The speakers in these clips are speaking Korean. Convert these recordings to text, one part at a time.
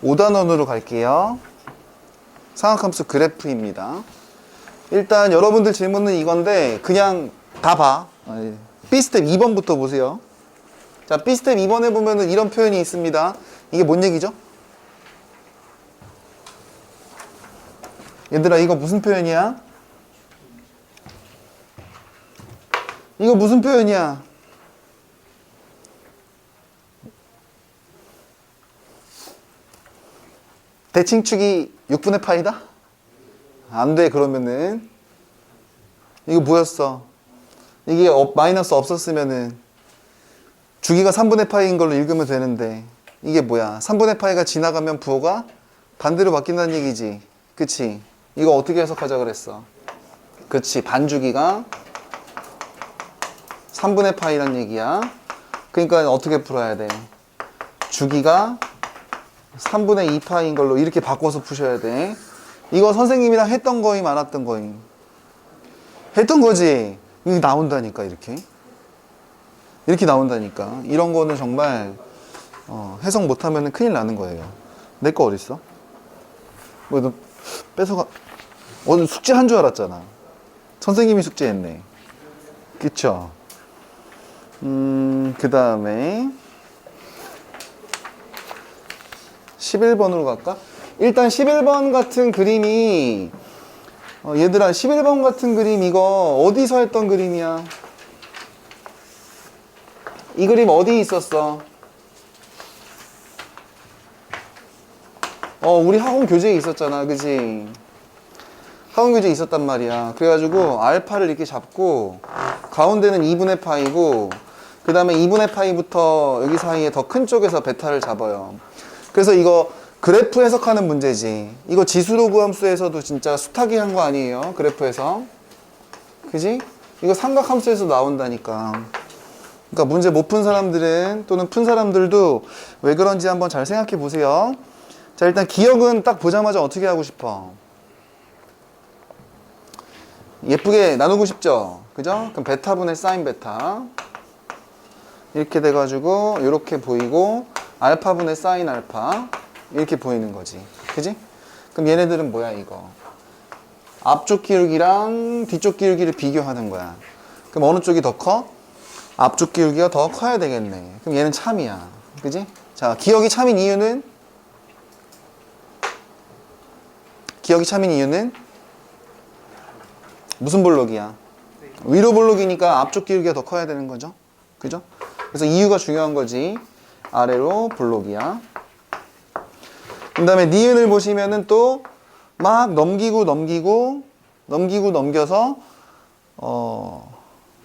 5단원으로 갈게요. 상학함수 그래프입니다. 일단 여러분들 질문은 이건데 그냥 다 봐. B스텝 2번부터 보세요. 자, B스텝 2번에 보면은 이런 표현이 있습니다. 이게 뭔 얘기죠? 얘들아, 이거 무슨 표현이야? 이거 무슨 표현이야? 대칭축이 6분의 파이다? 안 돼, 그러면은. 이거 뭐였어? 이게 마이너스 없었으면은 주기가 3분의 파이인 걸로 읽으면 되는데 이게 뭐야? 3분의 파이가 지나가면 부호가 반대로 바뀐다는 얘기지. 그치? 이거 어떻게 해석하자 그랬어? 그치, 반주기가 3분의 파이란 얘기야. 그러니까 어떻게 풀어야 돼? 주기가 3분의 2파인 걸로 이렇게 바꿔서 푸셔야 돼. 이거 선생님이랑 했던 거임, 안 했던 거임? 했던 거지. 이게 나온다니까, 이렇게. 이렇게 나온다니까. 이런 거는 정말 해석 못하면 큰일 나는 거예요. 내 거 어딨어? 뭐, 너 뺏어가. 오늘 숙제한 줄 알았잖아. 선생님이 숙제했네. 그쵸? 그 다음에 11번으로 갈까? 일단 11번 같은 그림이 얘들아, 11번 같은 그림 이거 어디서 했던 그림이야? 이 그림 어디 있었어? 우리 학원 교재에 있었잖아, 그지? 학원 교재에 있었단 말이야. 그래가지고 알파를 이렇게 잡고 가운데는 2분의 파이고 그 다음에 2분의 파이부터 여기 사이에 더 큰 쪽에서 베타를 잡아요. 그래서 이거 그래프 해석하는 문제지. 이거 지수로그함수에서도 진짜 수타기 한 거 아니에요? 그래프에서. 그지? 이거 삼각함수에서 나온다니까. 그러니까 문제 못 푼 사람들은 또는 푼 사람들도 왜 그런지 한번 잘 생각해 보세요. 자, 일단 기억은 딱 보자마자 어떻게 하고 싶어? 예쁘게 나누고 싶죠? 그죠? 그럼 베타분의 사인 베타 이렇게 돼가지고 이렇게 보이고 알파분의 사인 알파 이렇게 보이는 거지. 그지? 그럼 얘네들은 뭐야 이거? 앞쪽 기울기랑 뒤쪽 기울기를 비교하는 거야. 그럼 어느 쪽이 더 커? 앞쪽 기울기가 더 커야 되겠네. 그럼 얘는 참이야. 그지? 자, 기억이 참인 이유는? 기억이 참인 이유는? 무슨 볼록이야? 위로 볼록이니까 앞쪽 기울기가 더 커야 되는 거죠. 그죠? 그래서 이유가 중요한 거지. 아래로 볼록이야. 그 다음에 니은을 보시면은 또 막 넘기고 넘겨서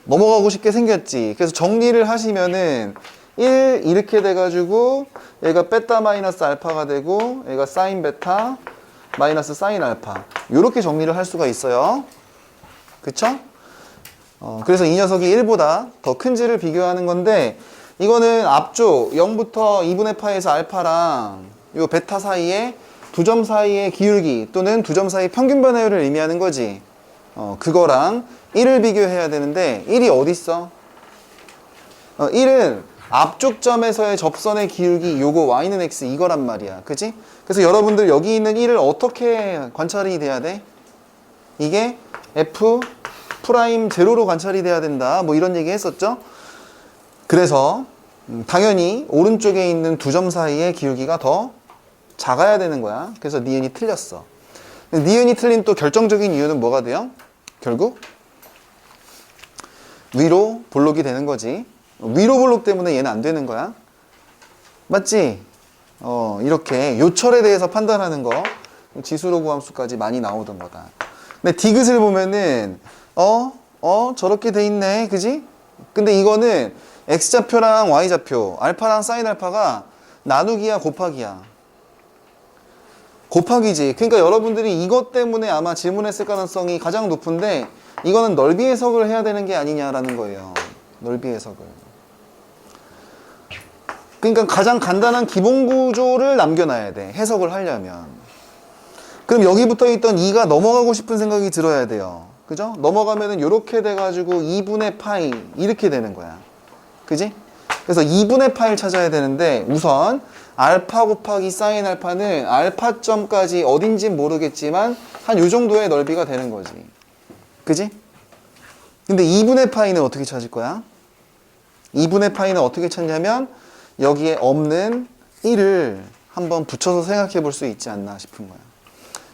넘어가고 싶게 생겼지. 그래서 정리를 하시면은 1 이렇게 돼가지고 얘가 베타 마이너스 알파가 되고 얘가 사인 베타 마이너스 사인 알파 이렇게 정리를 할 수가 있어요. 그쵸? 그래서 이 녀석이 1보다 더 큰지를 비교하는 건데 이거는 앞쪽 0부터 2분의 파에서 알파랑 요 베타 사이에 두 점 사이의 기울기 또는 두 점 사이 평균 변화율을 의미하는 거지. 그거랑 1을 비교해야 되는데 1이 어디 있어? 1은 앞쪽 점에서의 접선의 기울기 요거 y는 x 이거란 말이야. 그치? 그래서 여러분들 여기 있는 1을 어떻게 관찰이 돼야 돼? 이게 f 프라임 제로로 관찰이 돼야 된다. 뭐 이런 얘기 했었죠? 그래서 당연히 오른쪽에 있는 두 점 사이의 기울기가 더 작아야 되는 거야. 그래서 니은이 틀렸어. 니은이 틀린 또 결정적인 이유는 뭐가 돼요? 결국 위로 볼록이 되는 거지. 위로 볼록 때문에 얘는 안 되는 거야. 맞지? 이렇게 요철에 대해서 판단하는 거 지수로그함수까지 많이 나오던 거다. 근데 디귿을 보면은 저렇게 돼 있네. 그지? 근데 이거는 x좌표랑 y좌표 알파랑 사인 알파가 나누기야 곱하기야? 곱하기지. 그러니까 여러분들이 이것 때문에 아마 질문했을 가능성이 가장 높은데 이거는 넓이 해석을 해야 되는 게 아니냐라는 거예요. 넓이 해석을. 그러니까 가장 간단한 기본 구조를 남겨놔야 돼. 해석을 하려면. 그럼 여기 붙어있던 2가 넘어가고 싶은 생각이 들어야 돼요. 그죠? 넘어가면은 이렇게 돼가지고 2분의 파이 이렇게 되는 거야. 그지? 그래서 2분의 파이를 찾아야 되는데 우선 알파 곱하기 사인 알파는 알파점까지 어딘진 모르겠지만 한 요 정도의 넓이가 되는 거지. 그지? 근데 2분의 파이는 어떻게 찾을 거야? 2분의 파이는 어떻게 찾냐면 여기에 없는 1을 한번 붙여서 생각해 볼 수 있지 않나 싶은 거야.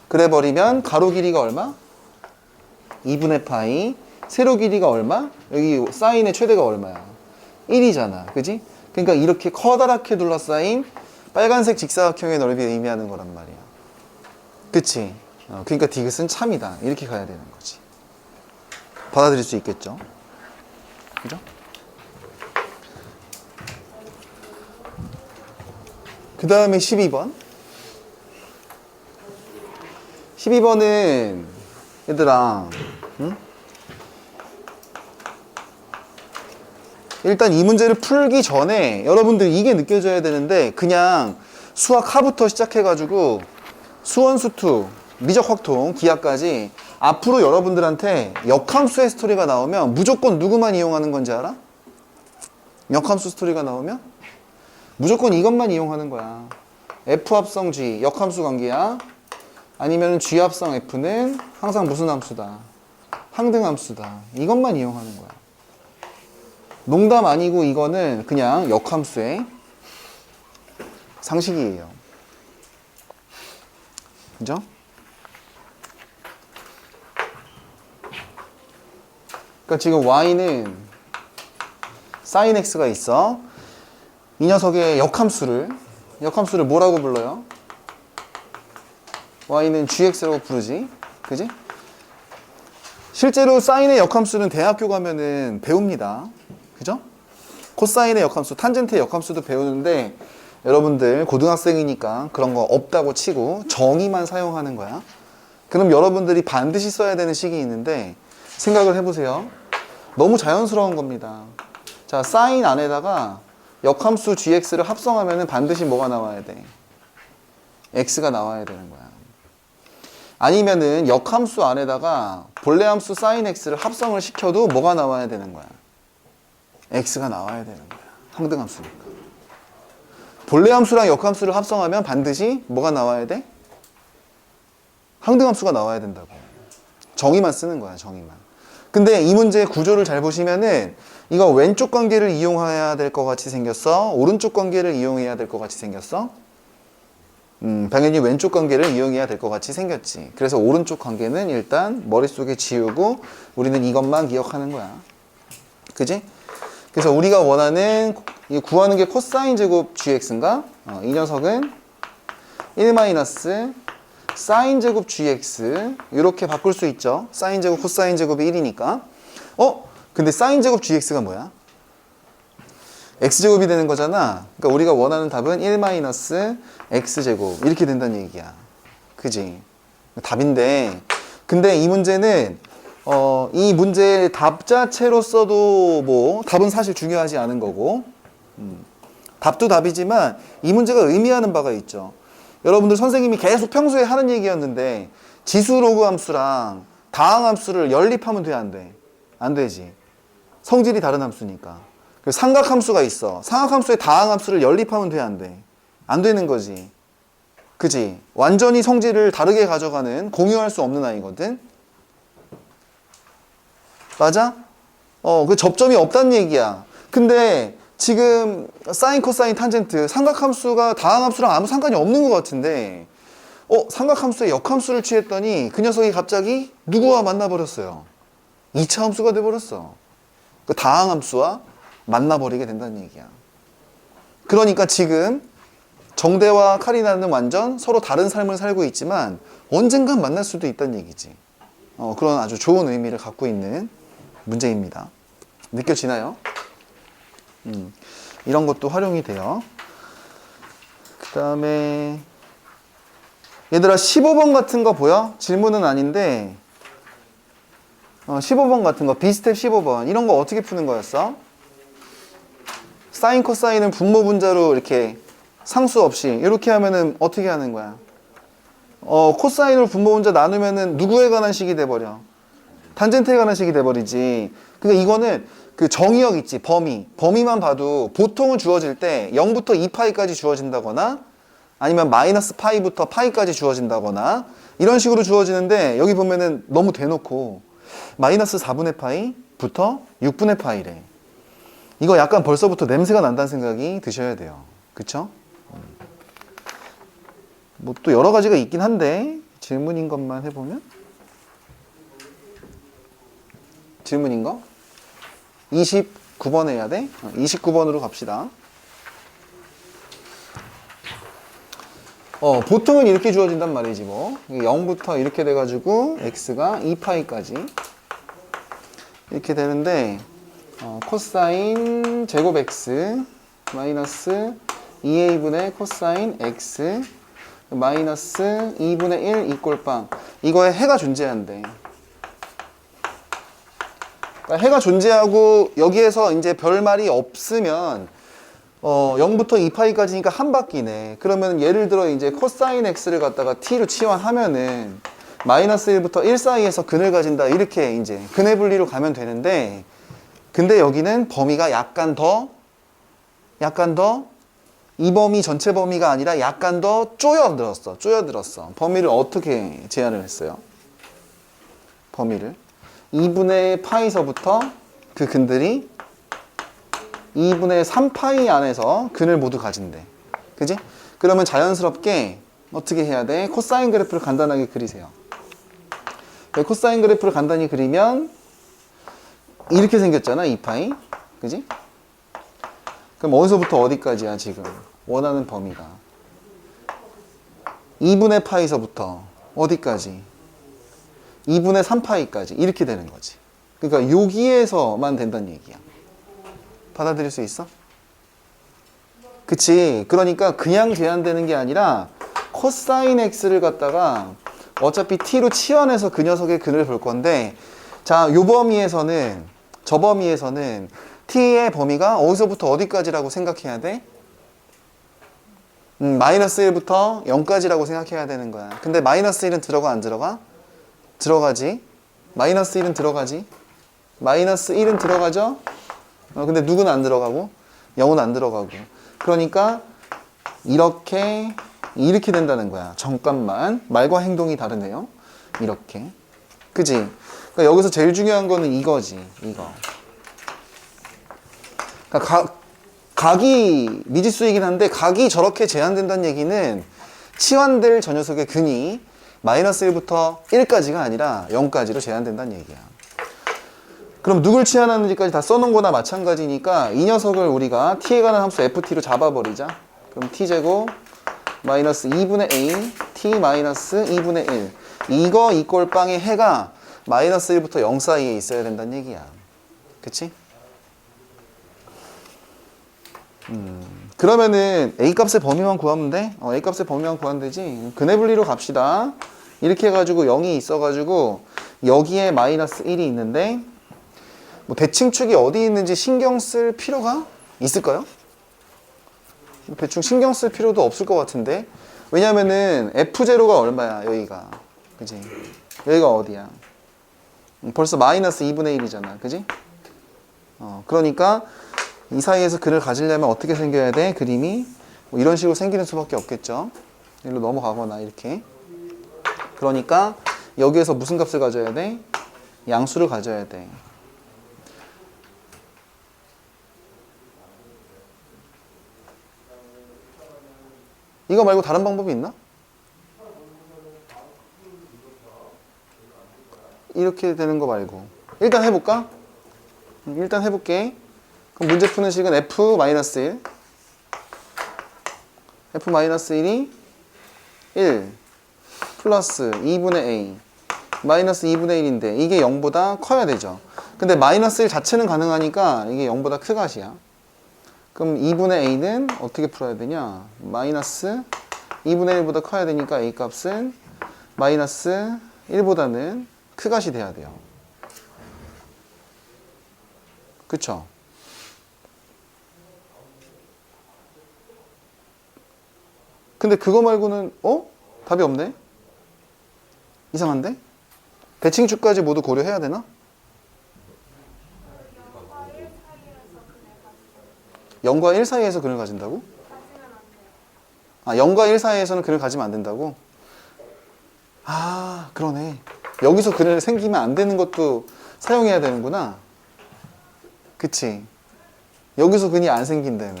그래 버리면 가로 길이가 얼마? 2분의 파이. 세로 길이가 얼마? 여기 사인의 최대가 얼마야? 1이잖아. 그지? 그러니까 이렇게 커다랗게 둘러싸인 빨간색 직사각형의 넓이를 의미하는 거란 말이야. 그치? 그러니까 디귿은 참이다. 이렇게 가야 되는 거지. 받아들일 수 있겠죠? 그죠? 그 다음에 12번. 12번은 얘들아, 응? 일단 이 문제를 풀기 전에 여러분들 이게 느껴져야 되는데 그냥 수학 하부터 시작해가지고 수원수투, 미적확통, 기하까지 앞으로 여러분들한테 역함수의 스토리가 나오면 무조건 누구만 이용하는 건지 알아? 역함수 스토리가 나오면 무조건 이것만 이용하는 거야. F합성 G, 역함수 관계야. 아니면 G합성 F는 항상 무슨 함수다? 항등함수다. 이것만 이용하는 거야. 농담 아니고 이거는 그냥 역함수의 상식이에요. 그죠? 그러니까 지금 y는 sin x가 있어. 이 녀석의 역함수를 뭐라고 불러요? y는 gx라고 부르지. 그지? 실제로 사인의 역함수는 대학교 가면은 배웁니다. 그죠? 코사인의 역함수, 탄젠트의 역함수도 배우는데 여러분들 고등학생이니까 그런 거 없다고 치고 정의만 사용하는 거야. 그럼 여러분들이 반드시 써야 되는 식이 있는데 생각을 해보세요. 너무 자연스러운 겁니다. 자, 사인 안에다가 역함수 gx를 합성하면 반드시 뭐가 나와야 돼? x가 나와야 되는 거야. 아니면은 역함수 안에다가 본래 함수 sin x를 합성을 시켜도 뭐가 나와야 되는 거야? x가 나와야 되는 거야. 항등함수니까. 본래 함수랑 역함수를 합성하면 반드시 뭐가 나와야 돼? 항등함수가 나와야 된다고. 정의만 쓰는 거야, 정의만. 근데 이 문제의 구조를 잘 보시면은 이거 왼쪽 관계를 이용해야 될 것 같이 생겼어? 오른쪽 관계를 이용해야 될 것 같이 생겼어? 당연히 왼쪽 관계를 이용해야 될 것 같이 생겼지. 그래서 오른쪽 관계는 일단 머릿속에 지우고 우리는 이것만 기억하는 거야. 그지? 그래서 우리가 원하는 구하는 게 코사인 제곱 gx인가? 이 녀석은 1 사인 제곱 gx 이렇게 바꿀 수 있죠. 사인 제곱 코사인 제곱이 1이니까. 근데 사인 제곱 gx가 뭐야? x제곱이 되는 거잖아. 그러니까 우리가 원하는 답은 1 x제곱 이렇게 된다는 얘기야. 그지? 답인데 근데 이 문제는 이 문제의 답 자체로서도 뭐 답은 사실 중요하지 않은 거고 답도 답이지만 이 문제가 의미하는 바가 있죠. 여러분들 선생님이 계속 평소에 하는 얘기였는데 지수 로그 함수랑 다항 함수를 연립하면 돼, 안 돼? 안 되지. 성질이 다른 함수니까. 삼각 함수가 있어. 삼각 함수의 다항 함수를 연립하면 돼, 안 돼? 안 되는 거지. 그지? 완전히 성질을 다르게 가져가는 공유할 수 없는 아이거든. 맞아? 그 접점이 없다는 얘기야. 근데 지금 사인, 코사인, 탄젠트 삼각함수가 다항함수랑 아무 상관이 없는 것 같은데 삼각함수의 역함수를 취했더니 그 녀석이 갑자기 누구와 만나버렸어요? 2차 함수가 돼버렸어. 그 다항함수와 만나버리게 된다는 얘기야. 그러니까 지금 정대와 카리나는 완전 서로 다른 삶을 살고 있지만 언젠간 만날 수도 있다는 얘기지. 그런 아주 좋은 의미를 갖고 있는 문제입니다. 느껴지나요? 이런 것도 활용이 돼요. 그 다음에 얘들아 15번 같은 거 보여? 질문은 아닌데 15번 같은 거 B스텝 15번 이런 거 어떻게 푸는 거였어? 사인 코사인은 분모 분자로 이렇게 상수 없이 이렇게 하면은 어떻게 하는 거야? 코사인으로 분모 분자 나누면은 누구에 관한 식이 돼버려? 탄젠트에 관한 식이 돼버리지. 그러니까 이거는 그 정의역 있지, 범위만 봐도 보통은 주어질 때 0부터 2파이까지 주어진다거나 아니면 마이너스 파이부터 파이까지 주어진다거나 이런 식으로 주어지는데, 여기 보면은 너무 대놓고 마이너스 4분의 파이부터 6분의 파이래. 이거 약간 벌써부터 냄새가 난다는 생각이 드셔야 돼요. 그쵸? 뭐 또 여러 가지가 있긴 한데 질문인 것만 해보면, 질문인 거 29번 해야 돼. 29번으로 갑시다. 보통은 이렇게 주어진단 말이지 뭐. 0부터 이렇게 돼가지고 x가 2파이까지 이렇게 되는데, 코사인 제곱 x 마이너스 2a분의 코사인 x 마이너스 2분의 1 이꼴빵, 이거에 해가 존재한대. 그러니까 해가 존재하고 여기에서 이제 별말이 없으면 0부터 2파이까지니까 한 바퀴네. 그러면 예를 들어 이제 코사인 x를 갖다가 t로 치환하면은 마이너스 1부터 1 사이에서 근을 가진다, 이렇게 이제 근의 분리로 가면 되는데, 근데 여기는 범위가 약간 더 이 범위 전체 범위가 아니라 약간 더 쪼여들었어. 범위를 어떻게 제한을 했어요? 범위를 2분의 파이서부터 그 근들이 2분의 3파이 안에서 근을 모두 가진대. 그지? 그러면 자연스럽게 어떻게 해야 돼? 코사인 그래프를 간단하게 그리세요. 코사인 그래프를 간단히 그리면 이렇게 생겼잖아, 2파이. 그지? 그럼 어디서부터 어디까지야, 지금? 원하는 범위가. 2분의 파이서부터 어디까지? 2분의 3파이까지. 이렇게 되는 거지. 그러니까 여기에서만 된다는 얘기야. 받아들일 수 있어? 그치. 그러니까 그냥 제한되는 게 아니라 코사인 x를 갖다가 어차피 t로 치환해서 그 녀석의 근을 볼 건데, 자, 요 범위에서는, 저 범위에서는 t의 범위가 어디서부터 어디까지라고 생각해야 돼? 마이너스 1부터 0까지라고 생각해야 되는 거야. 근데 마이너스 1은 들어가, 안 들어가? 들어가지. 마이너스 1은 들어가지. 마이너스 1은 들어가죠? 근데 누구는 안 들어가고 0은 안 들어가고. 그러니까 이렇게 된다는 거야. 잠깐만, 말과 행동이 다르네요. 이렇게. 그지? 그러니까 여기서 제일 중요한 거는 이거지. 이거. 그러니까 각이 미지수이긴 한데, 각이 저렇게 제한된다는 얘기는 치환될 저 녀석의 근이 마이너스 1부터 1까지가 아니라 0까지로 제한된다는 얘기야. 그럼 누굴 치환하는지까지 다 써놓은 거나 마찬가지니까 이 녀석을 우리가 t에 관한 함수 ft로 잡아버리자. 그럼 t제곱 마이너스 2분의 a t 마이너스 2분의 1, 이거 이꼴 빵의 해가 마이너스 1부터 0 사이에 있어야 된다는 얘기야. 그치? 그러면은 a 값의 범위만 구하면 돼? a 값의 범위만 구하면 되지. 근의 분리로 갑시다. 이렇게 해가지고 0이 있어가지고 여기에 마이너스 1이 있는데, 뭐 대칭축이 어디 있는지 신경 쓸 필요가 있을까요? 대충 신경 쓸 필요도 없을 것 같은데, 왜냐면은 F0가 얼마야, 여기가. 그지? 여기가 어디야? 벌써 마이너스 2분의 1이잖아. 그지? 그러니까 이 사이에서 근을 가지려면 어떻게 생겨야 돼? 그림이 뭐 이런 식으로 생기는 수밖에 없겠죠. 일로 넘어가거나 이렇게. 그러니까 여기에서 무슨 값을 가져야 돼? 양수를 가져야 돼. 이거 말고 다른 방법이 있나? 이렇게 되는 거 말고 일단 해볼까? 일단 해볼게. 그럼 문제 푸는 식은 f-1 f-1이 1 플러스 2분의 a 마이너스 2분의 1인데 이게 0보다 커야 되죠. 근데 마이너스 1 자체는 가능하니까 이게 0보다 크가시야. 그럼 2분의 a는 어떻게 풀어야 되냐? 마이너스 2분의 1보다 커야 되니까 a 값은 마이너스 1보다는 크가시 돼야 돼요. 그쵸? 근데 그거 말고는 답이 없네? 이상한데? 대칭축까지 모두 고려해야 되나? 0과 1 사이에서 그늘 가진다고? 아, 0과 1 사이에서는 그늘 가지면 안 된다고? 아, 그러네. 여기서 그늘 생기면 안 되는 것도 사용해야 되는구나. 그치? 여기서 근이 안 생긴다며.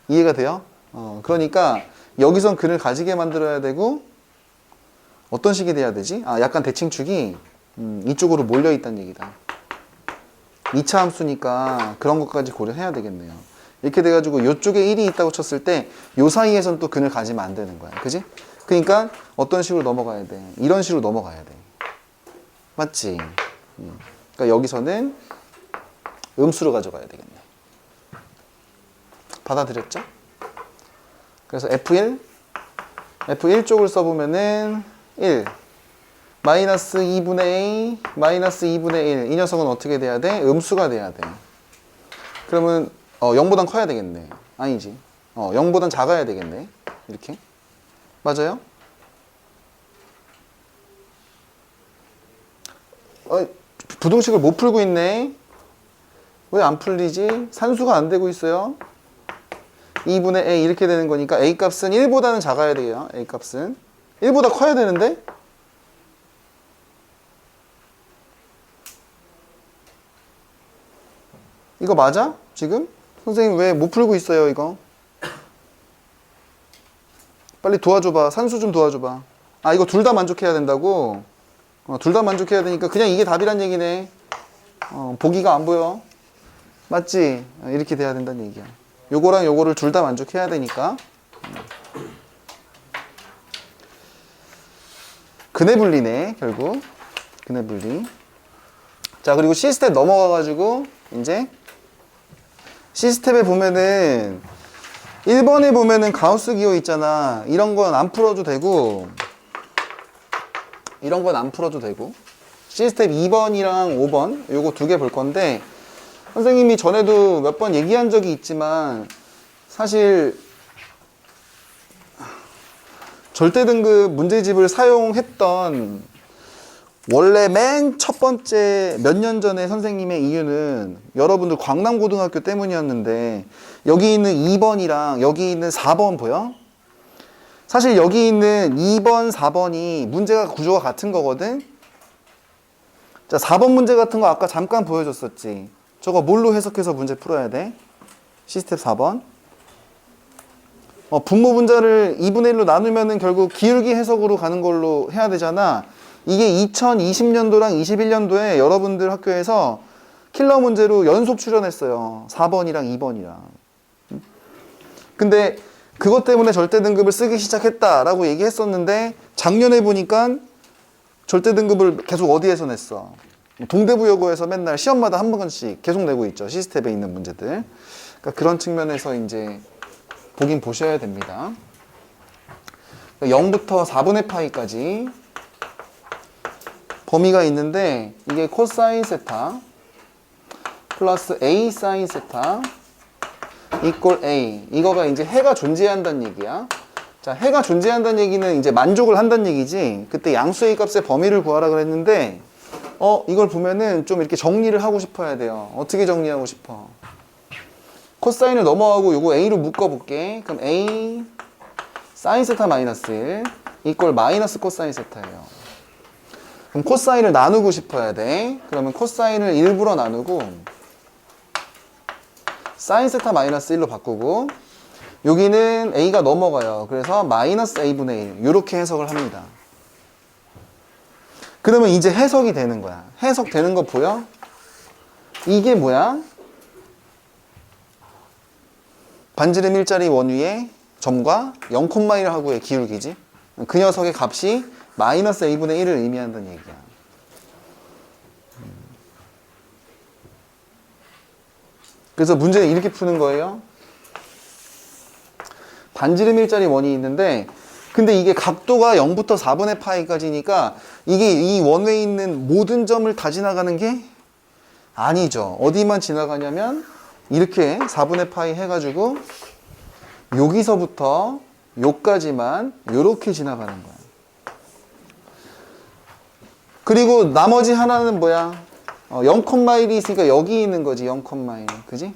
이해가 돼요? 그러니까 여기선 근을 가지게 만들어야 되고 어떤 식이 돼야 되지? 아, 약간 대칭축이 이쪽으로 몰려 있다는 얘기다. 2차 함수니까 그런 것까지 고려해야 되겠네요. 이렇게 돼가지고 이쪽에 1이 있다고 쳤을 때 이 사이에선 또 근을 가지면 안 되는 거야. 그지? 그러니까 어떤 식으로 넘어가야 돼? 이런 식으로 넘어가야 돼. 맞지? 그러니까 여기서는 음수로 가져가야 되겠네. 받아들였죠? 그래서 F1 쪽을 써보면은 1 마이너스 2분의 A 마이너스 2분의 1 이 녀석은 어떻게 돼야 돼? 음수가 돼야 돼. 그러면 0보단 커야 되겠네. 아니지. 0보단 작아야 되겠네. 이렇게. 맞아요? 부등식을 못 풀고 있네. 왜 안 풀리지? 산수가 안 되고 있어요. 2분의 A 이렇게 되는 거니까 A 값은 1보다는 작아야 돼요. A 값은 1보다 커야 되는데 이거 맞아? 지금? 선생님 왜 못 풀고 있어요 이거? 빨리 도와줘봐. 산수 좀 도와줘봐. 아, 이거 둘 다 만족해야 된다고? 둘 다 만족해야 되니까 그냥 이게 답이란 얘기네. 보기가 안 보여. 맞지? 이렇게 돼야 된다는 얘기야. 요거랑 요거를 둘 다 만족해야 되니까. 근해 분리네, 결국. 근해 분리. 자, 그리고 C스텝 넘어가가지고, 이제, C스텝에 보면은, 1번에 보면은 가우스 기호 있잖아. 이런 건 안 풀어도 되고, 이런 건 안 풀어도 되고. C스텝 2번이랑 5번, 요거 두 개 볼 건데, 선생님이 전에도 몇 번 얘기한 적이 있지만 사실 절대등급 문제집을 사용했던 원래 맨 첫 번째 몇 년 전에 선생님의 이유는 여러분들 광남고등학교 때문이었는데 여기 있는 2번이랑 여기 있는 4번 보여? 사실 여기 있는 2번, 4번이 문제가 구조가 같은 거거든? 자, 4번 문제 같은 거 아까 잠깐 보여줬었지. 저거 뭘로 해석해서 문제 풀어야 돼? C스텝 4번. 분모 분자를 2분의 1로 나누면은 결국 기울기 해석으로 가는 걸로 해야 되잖아. 이게 2020년도랑 21년도에 여러분들 학교에서 킬러 문제로 연속 출연했어요. 4번이랑 2번이랑. 근데 그것 때문에 절대등급을 쓰기 시작했다라고 얘기했었는데 작년에 보니까 절대등급을 계속 어디에서 냈어? 동대부여고에서 맨날 시험마다 한 번씩 계속 내고 있죠. C스텝에 있는 문제들. 그러니까 그런 측면에서 이제 보긴 보셔야 됩니다. 0부터 4분의 파이까지 범위가 있는데 이게 코사인 세타 플러스 A 사인 세타 이꼴 A. 이거가 이제 해가 존재한다는 얘기야. 자, 해가 존재한다는 얘기는 이제 만족을 한다는 얘기지. 그때 양수의 값의 범위를 구하라 그랬는데 이걸 보면은 좀 이렇게 정리를 하고 싶어야 돼요. 어떻게 정리하고 싶어? 코사인을 넘어가고 요거 A로 묶어볼게. 그럼 A 사인 세타 마이너스 1 이꼴 마이너스 코사인 세타예요. 그럼 코사인을 나누고 싶어야 돼. 그러면 코사인을 일부러 나누고 사인 세타 마이너스 1로 바꾸고 여기는 A가 넘어가요. 그래서 마이너스 A분의 1 이렇게 해석을 합니다. 그러면 이제 해석이 되는 거야. 해석되는 거 보여? 이게 뭐야? 반지름 일자리 원위의 점과 0,1하고의 기울기지. 그 녀석의 값이 마이너스 A분의 1을 의미한다는 얘기야. 그래서 문제는 이렇게 푸는 거예요. 반지름 일자리 원이 있는데 근데 이게 각도가 0부터 4분의 파이까지니까 이게 이 원에 있는 모든 점을 다 지나가는 게 아니죠. 어디만 지나가냐면 이렇게 4분의 파이 해가지고 여기서부터 요까지만 요렇게 지나가는 거야. 그리고 나머지 하나는 뭐야? 0,1이 있으니까 여기 있는 거지. 0,1. 그지?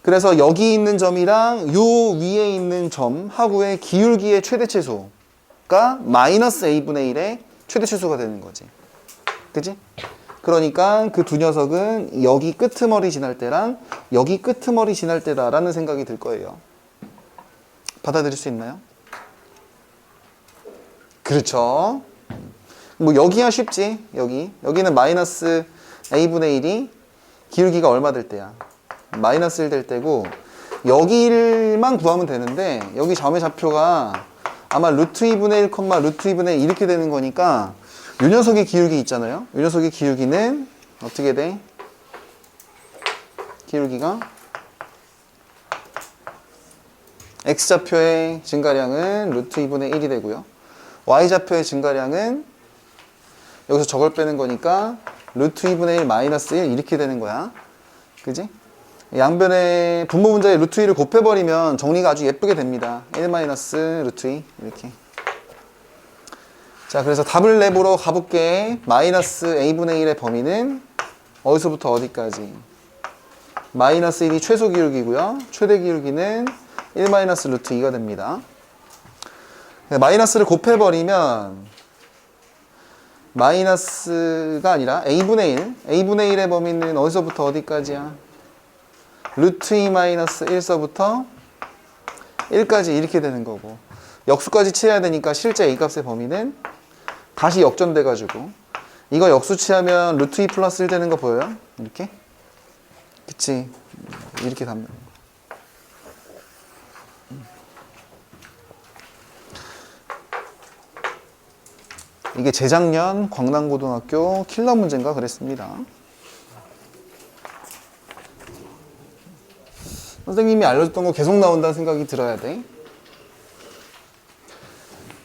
그래서 여기 있는 점이랑 요 위에 있는 점하고의 기울기의 최대치수가 마이너스 a분의 1의 최대치수가 되는 거지. 그지? 그러니까 그 두 녀석은 여기 끄트머리 지날 때랑 여기 끄트머리 지날 때다라는 생각이 들 거예요. 받아들일 수 있나요? 그렇죠. 뭐 여기야 쉽지. 여기는 마이너스 a분의 1이 기울기가 얼마 될 때야? 마이너스 1 될 때고, 여기만 구하면 되는데 여기 점의 좌표가 아마 루트 2분의 1, 루트 2분의 1 이렇게 되는 거니까 이 녀석의 기울기 있잖아요. 이 녀석의 기울기는 어떻게 돼? 기울기가 x좌표의 증가량은 루트 2분의 1이 되고요. y좌표의 증가량은 여기서 저걸 빼는 거니까 루트 2분의 1 마이너스 1 이렇게 되는 거야. 그지? 양변의 분모 분자에 루트 2를 곱해버리면 정리가 아주 예쁘게 됩니다. 1 마이너스 루트 2 이렇게. 자, 그래서 답을 내보러 가볼게. 마이너스 a분의 1의 범위는 어디서부터 어디까지? 마이너스 1이 최소 기울기고요. 최대 기울기는 1 마이너스 루트 2가 됩니다. 마이너스를 곱해버리면 마이너스가 아니라 a분의 1. a분의 1의 범위는 어디서부터 어디까지야? 루트 2 마이너스 1서부터 1까지 이렇게 되는 거고, 역수까지 취해야 되니까 실제 a 값의 범위는 다시 역전돼가지고, 이거 역수 취하면 루트 2 플러스 1 되는 거 보여요? 이렇게? 그치? 이렇게 답니다. 이게 재작년 광남고등학교 킬러 문제인가 그랬습니다. 선생님이 알려줬던 거 계속 나온다는 생각이 들어야 돼.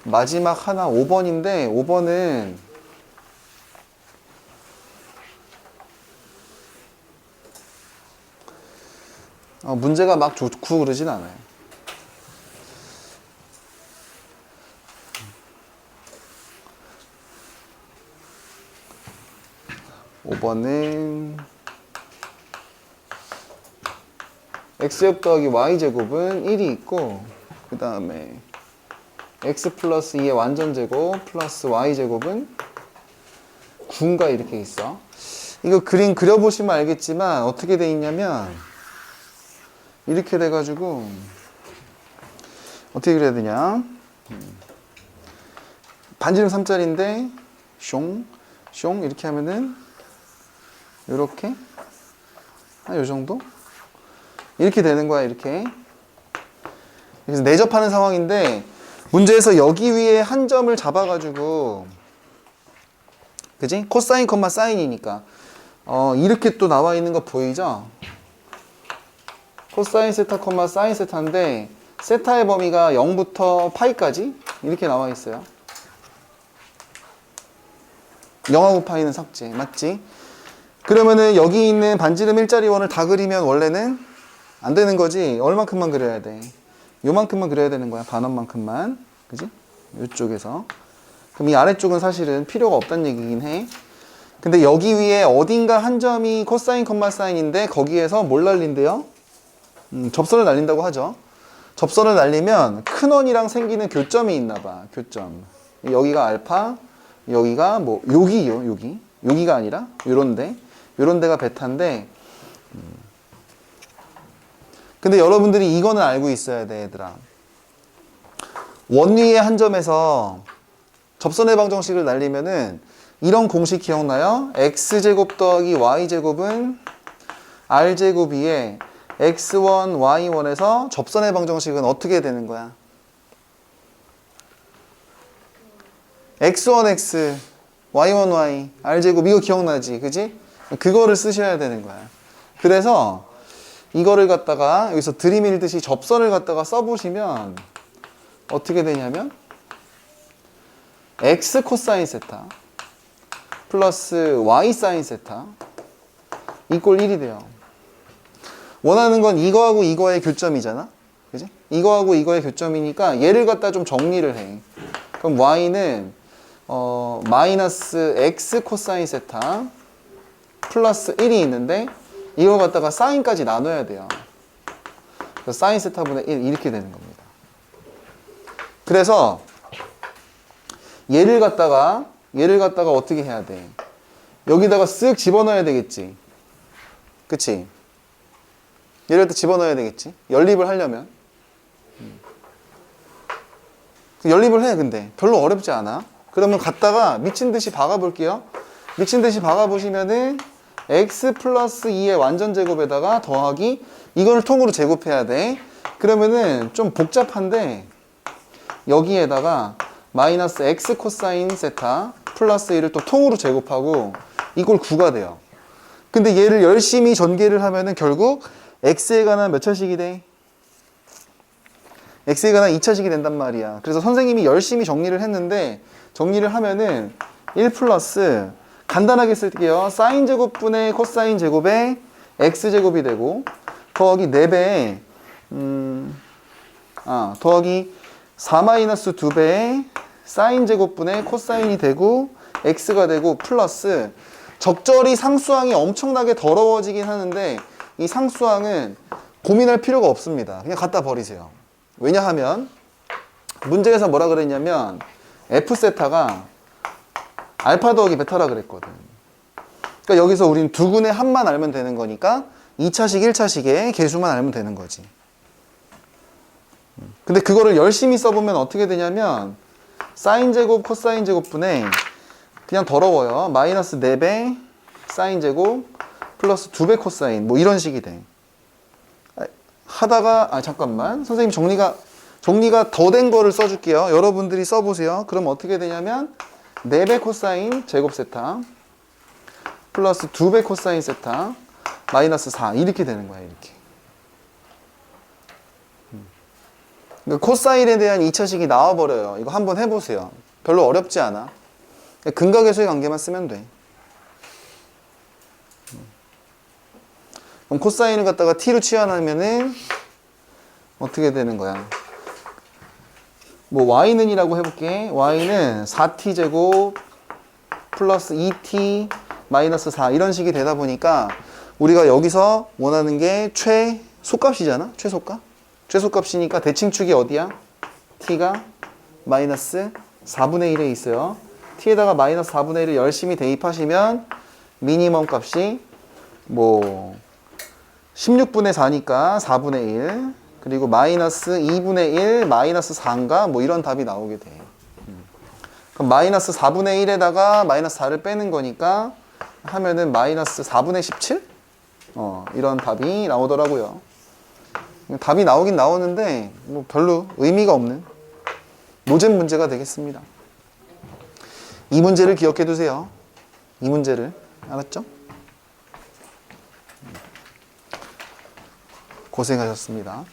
마지막 하나 5번인데 5번은 문제가 막 좋고 그러진 않아요. 5번은 x제곱 더하기 y제곱은 1이 있고, 그 다음에 x 플러스 2의 완전제곱 플러스 y제곱은 9인가 이렇게 있어. 이거 그림 그려보시면 알겠지만 어떻게 돼 있냐면 이렇게 돼가지고, 어떻게 그려야 되냐, 반지름 3짜리인데 숑 이렇게 하면은 요렇게 요 정도? 이렇게 되는 거야. 이렇게. 그래서 내접하는 상황인데 문제에서 여기 위에 한 점을 잡아가지고, 그지? 코사인 콤마 사인이니까 이렇게 또 나와 있는 거 보이죠? 코사인 세타 콤마 사인 세타인데 세타의 범위가 0부터 파이까지 이렇게 나와 있어요. 0하고 파이는 삭제. 맞지? 그러면은 여기 있는 반지름 일자리 원을 다 그리면 원래는 안 되는 거지. 얼만큼만 그려야 돼? 요만큼만 그려야 되는 거야. 반원만큼만. 그지? 요쪽에서. 그럼 이 아래쪽은 사실은 필요가 없다는 얘기긴 해. 근데 여기 위에 어딘가 한 점이 코사인 콤마 사인인데 거기에서 뭘 날린대요? 접선을 날린다고 하죠. 접선을 날리면 큰 원이랑 생기는 교점이 있나 봐. 교점. 여기가 알파, 여기가 뭐 여기요. 여기가 아니라 요런데. 요런 데가 베타인데, 근데 여러분들이 이거는 알고 있어야 돼, 얘들아. 원 위에 한 점에서 접선의 방정식을 날리면은 이런 공식 기억나요? x제곱 더하기 y제곱은 r제곱 위에 x1, y1에서 접선의 방정식은 어떻게 되는 거야? x1x, y1y, r제곱 이거 기억나지? 그지? 그거를 쓰셔야 되는 거야. 그래서 이거를 갖다가 여기서 들이밀듯이 접선을 갖다가 써보시면 어떻게 되냐면 x 코사인 세타 플러스 y 사인 세타 이꼴 1이 돼요. 원하는 건 이거하고 이거의 교점이잖아. 그지? 이거하고 이거의 교점이니까 얘를 갖다 좀 정리를 해. 그럼 y는 마이너스 x 코사인 세타 플러스 1이 있는데 이거 갖다가 사인까지 나눠야 돼요. 그래서 사인 세타분의 1 이렇게 되는 겁니다. 그래서 얘를 갖다가 어떻게 해야 돼? 여기다가 쓱 집어넣어야 되겠지. 그치? 얘를 또 집어넣어야 되겠지. 연립을 하려면. 연립을 해. 근데 별로 어렵지 않아. 그러면 갖다가 미친 듯이 박아볼게요. 미친 듯이 박아보시면은 x 플러스 2의 완전 제곱에다가 더하기 이걸 통으로 제곱해야 돼. 그러면은 좀 복잡한데 여기에다가 마이너스 x 코사인 세타 플러스 1을 또 통으로 제곱하고 이걸 9가 돼요. 근데 얘를 열심히 전개를 하면은 결국 x에 관한 몇 차식이 돼? x에 관한 2차식이 된단 말이야. 그래서 선생님이 열심히 정리를 했는데 정리를 하면은 1 플러스 간단하게 쓸게요. 사인 제곱분의 코사인 제곱에 x제곱이 되고 더하기 4배에 더하기 4 마이너스 2배에 사인 제곱분의 코사인이 되고 x가 되고 플러스 적절히 상수항이 엄청나게 더러워지긴 하는데 이 상수항은 고민할 필요가 없습니다. 그냥 갖다 버리세요. 왜냐하면 문제에서 뭐라 그랬냐면 F세타가 알파 더하기 베타라 그랬거든. 그러니까 여기서 우린 두근의 합만 알면 되는 거니까 2차식, 1차식의 개수만 알면 되는 거지. 근데 그거를 열심히 써보면 어떻게 되냐면 사인 제곱, 코사인 제곱분의 그냥 더러워요. 마이너스 4배 사인 제곱 플러스 2배 코사인 뭐 이런 식이 돼. 하다가 잠깐만 선생님 정리가 더 된 거를 써줄게요. 여러분들이 써보세요. 그럼 어떻게 되냐면 4배 코사인 제곱 세타 플러스 2배 코사인 세타 마이너스 4 이렇게 되는 거야. 이렇게. 그러니까 코사인에 대한 2차식이 나와버려요. 이거 한번 해보세요. 별로 어렵지 않아. 근각계수의 관계만 쓰면 돼. 그럼 코사인을 갖다가 t로 치환하면은 어떻게 되는 거야? 뭐 y는 이라고 해볼게. y는 4t 제곱 플러스 2t 마이너스 4 이런 식이 되다 보니까 우리가 여기서 원하는 게 최소값이잖아. 최소값이니까 대칭축이 어디야? t가 마이너스 4분의 1에 있어요. t에다가 마이너스 4분의 1을 열심히 대입하시면 미니멈 값이 뭐 16분의 4니까 4분의 1 그리고 마이너스 2분의 1 마이너스 4인가 뭐 이런 답이 나오게 돼. 그럼 마이너스 4분의 1에다가 마이너스 4를 빼는 거니까 하면은 마이너스 4분의 17? 이런 답이 나오더라고요. 답이 나오긴 나오는데 뭐 별로 의미가 없는 노잼 문제가 되겠습니다. 이 문제를 기억해 두세요. 이 문제를. 알았죠? 고생하셨습니다.